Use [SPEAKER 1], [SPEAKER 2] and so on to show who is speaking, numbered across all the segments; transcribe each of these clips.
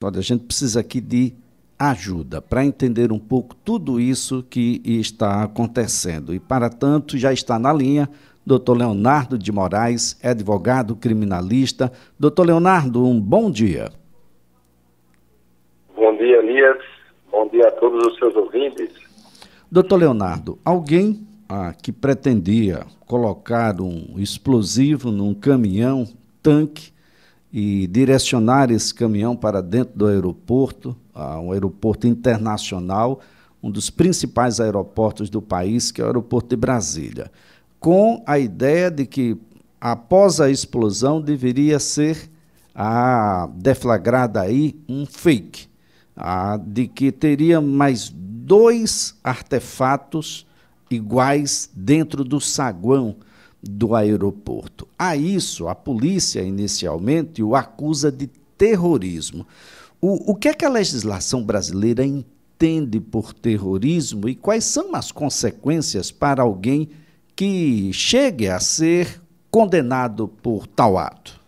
[SPEAKER 1] Olha, a gente precisa aqui de ajuda para entender um pouco tudo isso que está acontecendo. E, para tanto, já está na linha Dr. Leonardo de Moraes, é advogado criminalista. Doutor Leonardo, um bom dia.
[SPEAKER 2] Bom dia, Elias. Bom dia a todos os seus ouvintes.
[SPEAKER 1] Doutor Leonardo, alguém que pretendia colocar um explosivo num caminhão, tanque, e direcionar esse caminhão para dentro do aeroporto, um aeroporto internacional, um dos principais aeroportos do país, que é o aeroporto de Brasília, com a ideia de que, após a explosão, deveria ser deflagrada aí um fake, de que teria mais 2 artefatos iguais dentro do saguão do aeroporto. A isso, a polícia inicialmente o acusa de terrorismo. O que é que a legislação brasileira entende por terrorismo e quais são as consequências para alguém que chegue a ser condenado por tal ato?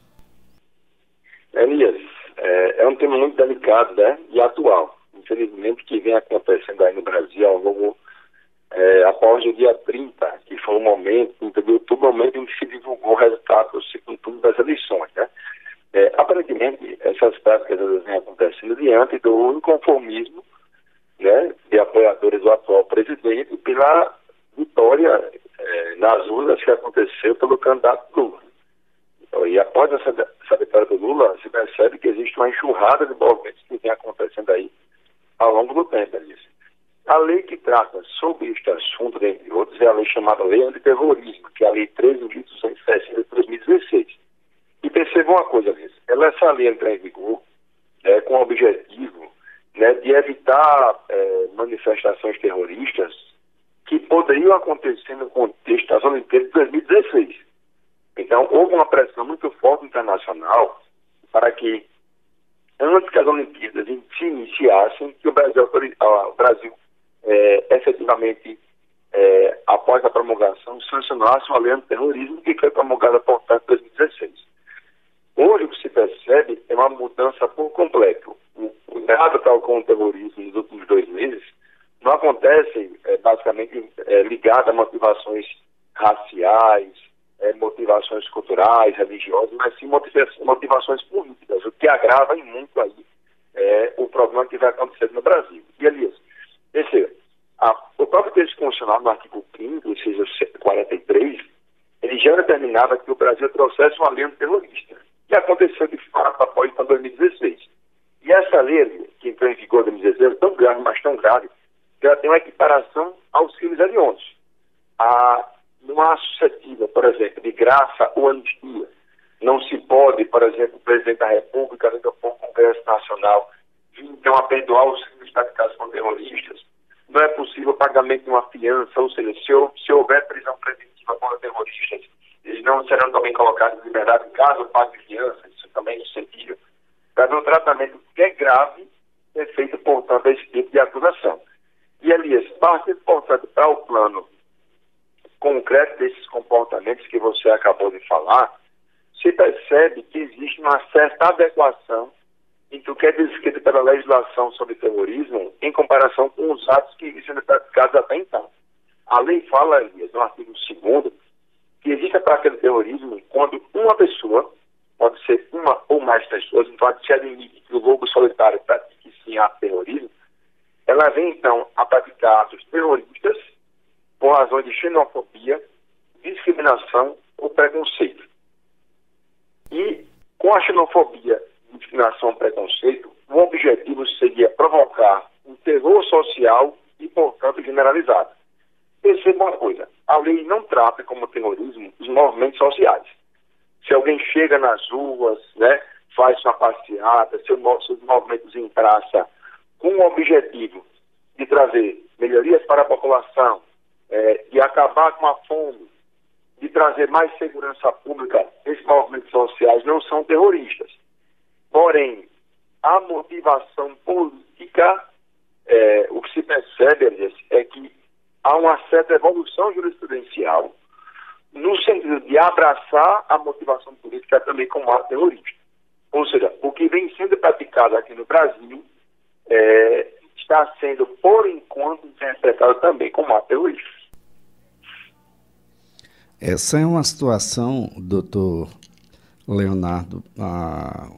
[SPEAKER 2] Elias, é um tema muito delicado, né? E atual. Infelizmente, que vem acontecendo aí no Brasil ao longo após o dia 30, que foi o momento, entendeu? O momento em que se divulgou o resultado do segundo turno das eleições, né? Aparentemente, essas práticas vêm acontecendo diante do inconformismo, né, de apoiadores do atual presidente pela vitória nas urnas que aconteceu pelo candidato Lula. E após essa vitória do Lula, se percebe que existe uma enxurrada de movimentos que vem acontecendo aí ao longo do tempo, Alice. A lei que trata sobre este assunto, dentre outros, é a lei chamada Lei Antiterrorismo, que é a Lei 13.260 de 2016. E perceba uma coisa, Alice, essa lei entra em vigor com o objetivo, né, de evitar manifestações terroristas que poderiam acontecer no contexto das Olimpíadas de 2016. Então, houve uma pressão muito forte internacional para que, antes que as Olimpíadas se iniciassem, que o Brasil efetivamente, após a promulgação, sancionasse uma lei antiterrorismo que foi promulgada, portanto, em 2016. Hoje, o que se percebe é uma mudança por completo. O cuidado tal com o terrorismo nos últimos 2 meses não acontece, basicamente, ligado a motivações raciais, motivações culturais, religiosas, mas sim motivações políticas, o que agrava em muito aí o problema que vai acontecer no Brasil. E, Elias, o próprio texto constitucional, no artigo 5º, inciso 43, ele já determinava que o Brasil trouxesse uma lei antiterrorista, que aconteceu de fato após 2016. E essa lei, que entrou em vigor em 2016, é tão grave, mas tão grave, que ela tem uma equiparação aos crimes hediondos. Não há suscetível, por exemplo, de graça ou anistia. Não se pode, por exemplo, o presidente da República, dentro do Congresso Nacional, vir então a perdoar os crimes praticados com terroristas. Não é possível o pagamento de uma fiança, ou seja, se houver prisão preventiva contra terroristas, eles não serão também colocados em liberdade caso pague fiança, isso também é insensível. Para ver o tratamento que é grave é feito, portanto, a esse tipo de acusação. E, Elias, parte importante para o plano concreto desses comportamentos que você acabou de falar, se percebe que existe uma certa adequação entre o que é descrito pela legislação sobre terrorismo em comparação com os atos que vêm sendo praticados até então. A lei fala, Elias, no artigo 2º, que existe a prática de terrorismo quando uma pessoa, pode ser uma ou mais pessoas, então se admite que o lobo solitário pratique sim ato de terrorismo, ela vem então a praticar atos terroristas por razões de xenofobia, discriminação ou preconceito. E com a xenofobia, discriminação ou preconceito, o objetivo seria provocar um terror social e, portanto, generalizado. Perceba uma coisa, a lei não trata como terrorismo os movimentos sociais. Se alguém chega nas ruas, né, faz uma passeata, seus movimentos em praça, com o objetivo de trazer melhorias para a população, de acabar com a fome, de trazer mais segurança pública, esses movimentos sociais não são terroristas. Porém, a motivação política, o que se percebe, é que há uma certa evolução jurisprudencial no sentido de abraçar a motivação política também como ato terrorista. Ou seja, o que vem sendo praticado aqui no Brasil está sendo, por enquanto, interpretado também como ato terrorista.
[SPEAKER 1] Essa é uma situação, doutor Leonardo,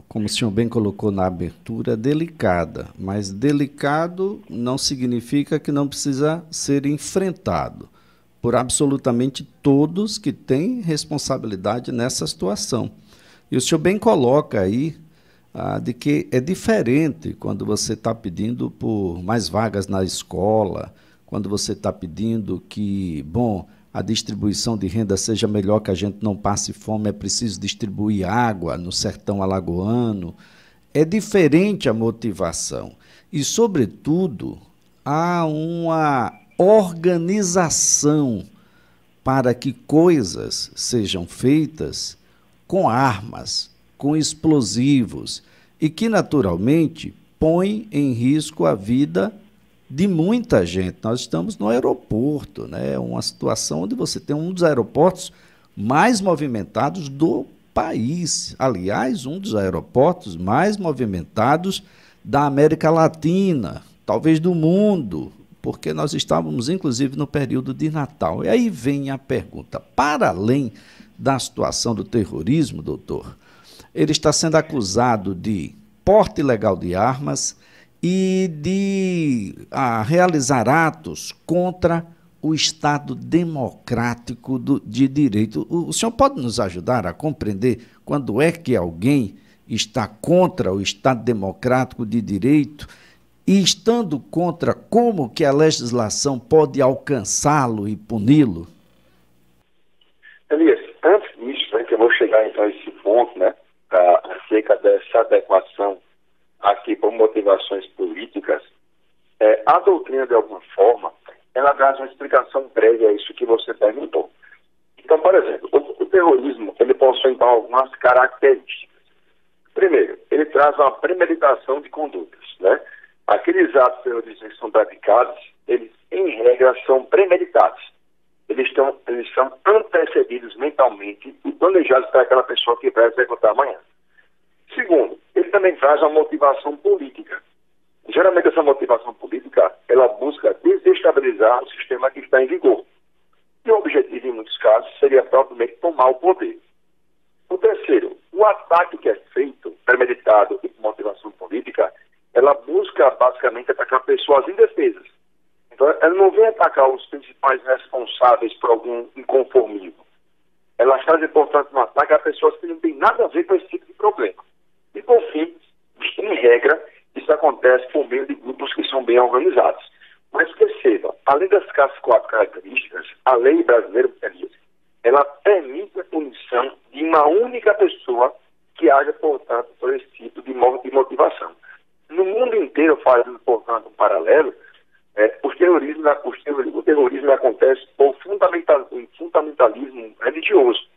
[SPEAKER 1] como o senhor bem colocou na abertura, delicada, mas delicado não significa que não precisa ser enfrentado por absolutamente todos que têm responsabilidade nessa situação. E o senhor bem coloca aí de que é diferente quando você está pedindo por mais vagas na escola, quando você está pedindo que, a distribuição de renda seja melhor, que a gente não passe fome, é preciso distribuir água no sertão alagoano. É diferente a motivação. E, sobretudo, há uma organização para que coisas sejam feitas com armas, com explosivos, e que, naturalmente, põe em risco a vida de muita gente. Nós estamos no aeroporto, né? Uma situação onde você tem um dos aeroportos mais movimentados do país. Aliás, um dos aeroportos mais movimentados da América Latina, talvez do mundo, porque nós estávamos, inclusive, no período de Natal. E aí vem a pergunta, para além da situação do terrorismo, doutor, ele está sendo acusado de porte ilegal de armas e de realizar atos contra o Estado democrático de direito. O senhor pode nos ajudar a compreender quando é que alguém está contra o Estado democrático de direito e, estando contra, como que a legislação pode alcançá-lo e puni-lo?
[SPEAKER 2] Elias, antes disso, que eu vou chegar então a esse ponto, acerca dessa adequação aqui por motivações políticas, a doutrina, de alguma forma, ela traz uma explicação prévia a isso que você perguntou. Então, por exemplo, o terrorismo, ele possui então algumas características. Primeiro, ele traz uma premeditação de condutas, né? Aqueles atos terroristas que são praticados, eles, em regra, são premeditados. Eles são antecedidos mentalmente e planejados para aquela pessoa que vai executar amanhã. Segundo, ele também traz uma motivação política. Geralmente essa motivação política, ela busca desestabilizar o sistema que está em vigor. E o objetivo, em muitos casos, seria propriamente tomar o poder. O terceiro, o ataque que é feito, premeditado e com motivação política, ela busca basicamente atacar pessoas indefesas. Então, ela não vem atacar os principais responsáveis por algum inconformismo. Ela faz, portanto, um ataque a pessoas que não têm nada a ver com esse tipo de problema. E, por fim, em regra, isso acontece por meio de grupos que são bem organizados. Mas perceba, além dessas 4 características, a lei brasileira, ela permite a punição de uma única pessoa que haja, portanto, por esse tipo de motivação. No mundo inteiro, fazendo, portanto, um paralelo, o terrorismo acontece por fundamentalismo religioso.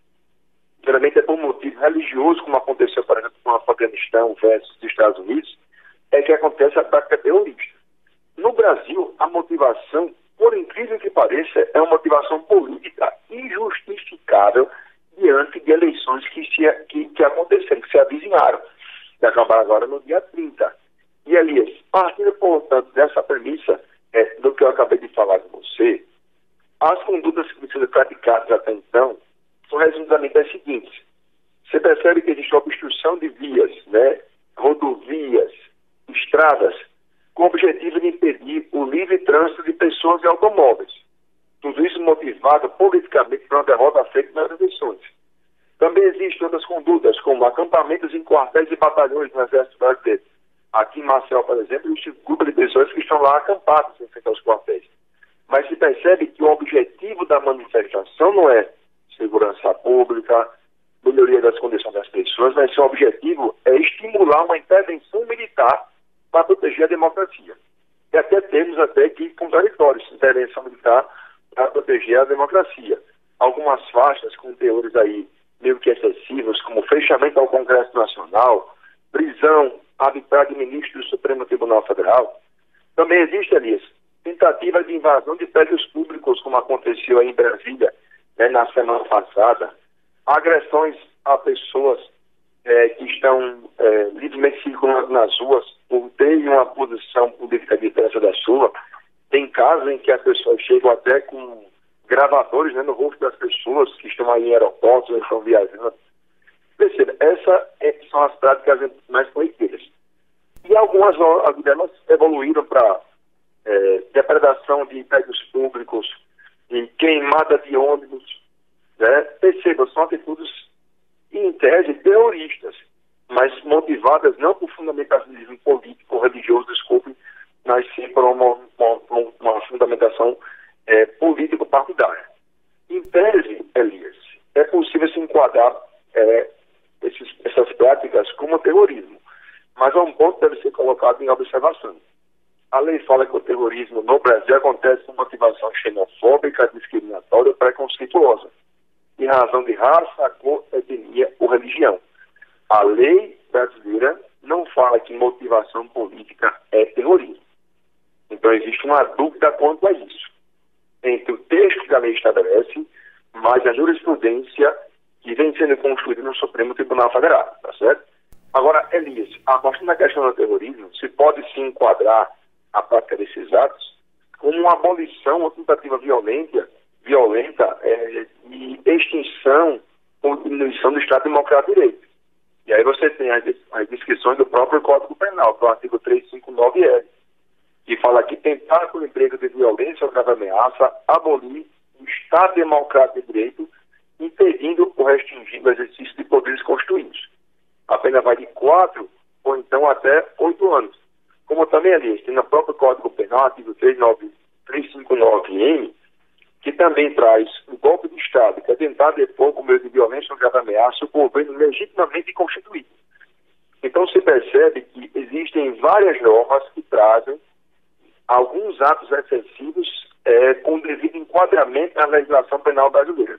[SPEAKER 2] Geralmente é por motivo religioso, como aconteceu, por exemplo, com o Afeganistão versus os Estados Unidos, é que acontece a prática terrorista. No Brasil, a motivação, por incrível que pareça, é uma motivação política injustificável diante de eleições que aconteceram, que se avizinharam, que acabaram agora no dia 30. E, Elias, partindo, portanto, dessa premissa do que eu acabei de falar com você, as condutas que precisam ser praticadas até então são resumidamente as seguintes. Você percebe que existe obstrução de vias, rodovias, estradas, com o objetivo de impedir o livre trânsito de pessoas e automóveis. Tudo isso motivado politicamente por uma derrota feita nas eleições. Também existem outras condutas, como acampamentos em quartéis e batalhões no Exército Brasileiro. Aqui em Maceió, por exemplo, existe um grupo de pessoas que estão lá acampadas em frente aos quartéis. Mas se percebe que o objetivo da manifestação não é segurança pública, melhoria das condições das pessoas, mas seu objetivo é estimular uma intervenção militar para proteger a democracia. E até temos que contraditórios, intervenção militar para proteger a democracia. Algumas faixas com teores aí meio que excessivos, como fechamento ao Congresso Nacional, prisão arbitrária de ministro do Supremo Tribunal Federal. Também existe, Elias, tentativa de invasão de prédios públicos, como aconteceu aí em Brasília, na semana passada, agressões a pessoas que estão livremente circulando nas ruas por terem uma posição política diferente da sua. Tem casos em que as pessoas chegam até com gravadores, né, no rosto das pessoas que estão aí em aeroportos, ou estão viajando. Perceba, essas são as práticas mais corriqueiras. E algumas delas evoluíram para depredação de prédios públicos, de queimada de ônibus, né? Perceba, são atitudes, em tese, terroristas, mas motivadas não por fundamentalismo político ou religioso, desculpe, mas sim por uma fundamentação político-partidária. Em tese, Elias, é possível se enquadrar essas práticas como terrorismo, mas a um ponto deve ser colocado em observação. A lei fala que o terrorismo no Brasil acontece com motivação xenofóbica, discriminatória ou preconceituosa, em razão de raça, cor, etnia ou religião. A lei brasileira não fala que motivação política é terrorismo. Então existe uma dúvida quanto a isso, entre o texto que a lei estabelece, mas a jurisprudência que vem sendo construída no Supremo Tribunal Federal, tá certo? Agora, Elias, a partir da questão do terrorismo, se pode se enquadrar a prática desses atos como uma abolição ou tentativa violenta de extinção ou diminuição do Estado Democrático de Direito. E aí você tem as descrições do próprio Código Penal, que é o artigo 359-L, que fala que tentar com o emprego de violência ou grave ameaça abolir o Estado Democrático de Direito, impedindo ou restringindo o exercício de poderes constituídos. A pena vai de 4 ou então até 8 anos. Como também, aliás, tem no próprio Código Penal, artigo 359-N, que também traz o golpe de Estado, que é tentar depor com meio de violência ou grave ameaça o governo legitimamente constituído. Então se percebe que existem várias normas que trazem alguns atos excessivos com devido enquadramento na legislação penal brasileira.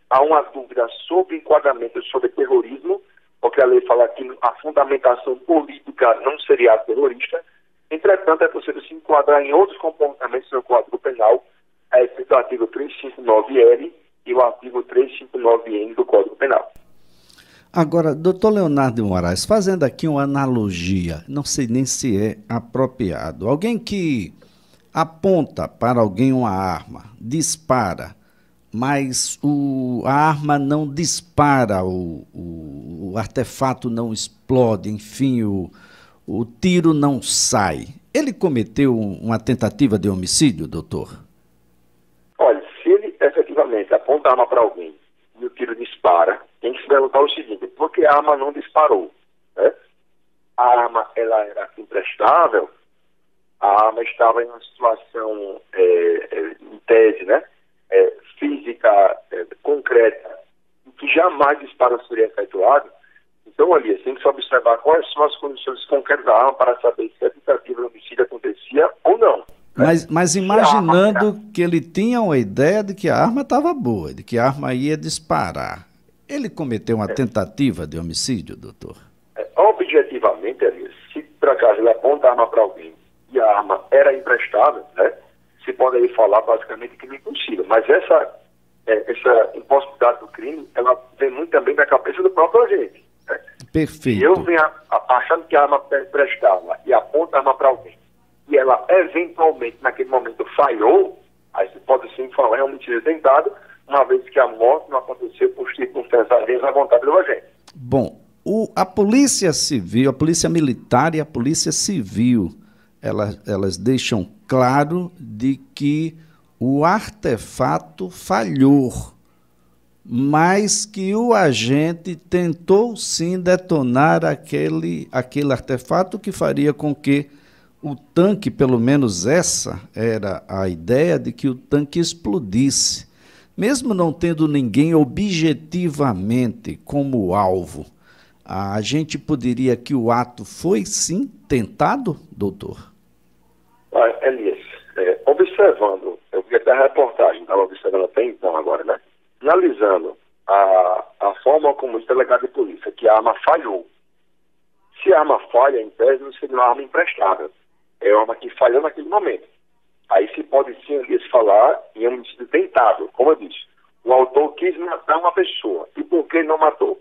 [SPEAKER 2] Há uma dúvida sobre enquadramento sobre terrorismo, porque a lei fala que a fundamentação política não seria ato terrorista. Entretanto, é possível se enquadrar em outros comportamentos no Código Penal, do artigo 359-L e o artigo 359-N do Código Penal.
[SPEAKER 1] Agora, doutor Leonardo de Moraes, fazendo aqui uma analogia, não sei nem se é apropriado. Alguém que aponta para alguém uma arma, dispara, mas a arma não dispara, o artefato não explode, enfim, o tiro não sai. Ele cometeu uma tentativa de homicídio, doutor?
[SPEAKER 2] Olha, se ele efetivamente aponta a arma para alguém e o tiro dispara, tem que se perguntar o seguinte: por que a arma não disparou? Né? A arma ela era imprestável, a arma estava em uma situação, em tese, né? Física, concreta, que jamais disparo seria efetuado. Então, ali, tem que se observar quais são as condições concretas da arma para saber se a tentativa de homicídio acontecia ou não.
[SPEAKER 1] Mas imaginando que ele tinha uma ideia de que a arma estava boa, de que a arma ia disparar, ele cometeu uma tentativa de homicídio, doutor?
[SPEAKER 2] Objetivamente, Elias, se por acaso ele aponta a arma para alguém e a arma era imprestável, né, se pode aí falar basicamente que não é impossível. Mas essa impossibilidade do crime, ela vem muito também da cabeça do próprio agente. Né?
[SPEAKER 1] Perfeito.
[SPEAKER 2] Se eu venho achando que a arma prestava e aponta a arma para alguém, e ela eventualmente, naquele momento, falhou, aí você pode sim falar, é um homicídio tentado, uma vez que a morte não aconteceu por circunstâncias alheias à vontade do agente.
[SPEAKER 1] Bom, a Polícia Civil, a Polícia Militar e a Polícia Civil, elas deixam claro de que o artefato falhou, mas que o agente tentou sim detonar aquele artefato que faria com que o tanque, pelo menos essa era a ideia, de que o tanque explodisse. Mesmo não tendo ninguém objetivamente como alvo, a gente poderia que o ato foi sim tentado, doutor?
[SPEAKER 2] Elias, observando, eu vi até a reportagem, estava observando até então agora, né? Analisando a forma como o delegado de polícia, que a arma falhou. Se a arma falha, em tese, não seria uma arma imprestável. É uma arma que falhou naquele momento. Aí se pode sim, Elias, falar em homicídio tentado. Como eu disse, o autor quis matar uma pessoa. E por que não matou?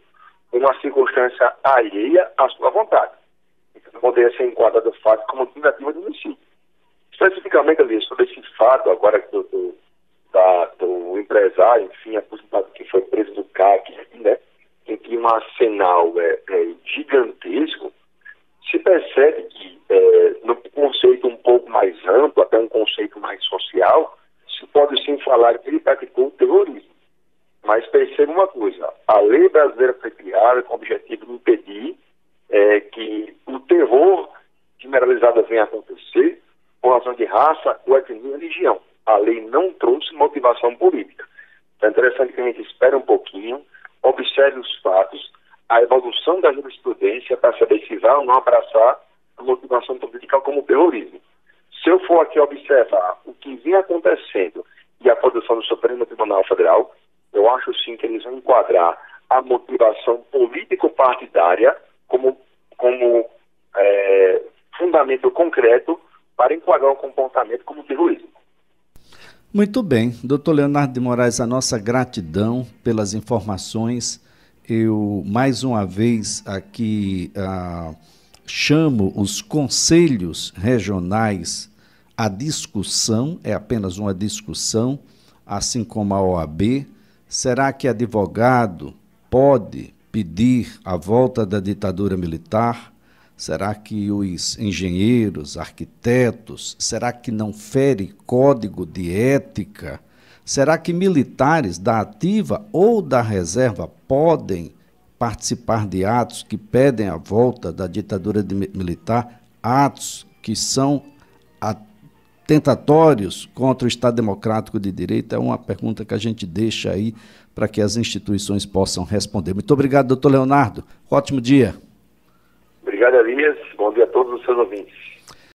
[SPEAKER 2] uma circunstância alheia à sua vontade. Então, poderia ser enquadrado o fato como tentativa de homicídio. Especificamente, ali, sobre esse fato agora do empresário, enfim, aposentado que foi preso do CAC, né, em que um arsenal gigantesco, se percebe que, no conceito um pouco mais amplo, até um conceito mais social, se pode sim falar que ele praticou o terrorismo. Mas perceba uma coisa, a lei brasileira foi criada com o objetivo de impedir que o terror generalizado venha a acontecer por razão de raça, ou etnia e religião. A lei não trouxe motivação política. Então é interessante que a gente espere um pouquinho, observe os fatos, a evolução da jurisprudência para saber se vai ou não abraçar a motivação política como terrorismo. Se eu for aqui observar o que vem acontecendo e a produção do Supremo Tribunal Federal, eu acho sim que eles vão enquadrar a motivação político-partidária como fundamento concreto para enquadrar o comportamento como terrorismo.
[SPEAKER 1] Muito bem. Doutor Leonardo de Moraes, a nossa gratidão pelas informações. Eu, mais uma vez, aqui chamo os conselhos regionais à discussão, é apenas uma discussão, assim como a OAB. Será que advogado pode pedir a volta da ditadura militar? Será que os engenheiros, arquitetos, será que não fere código de ética? Será que militares da ativa ou da reserva podem participar de atos que pedem a volta da ditadura militar, atos que são tentatórios contra o Estado Democrático de Direito? É uma pergunta que a gente deixa aí para que as instituições possam responder. Muito obrigado, doutor Leonardo. Ótimo dia.
[SPEAKER 2] Obrigado, Elias. Bom dia a todos os seus ouvintes.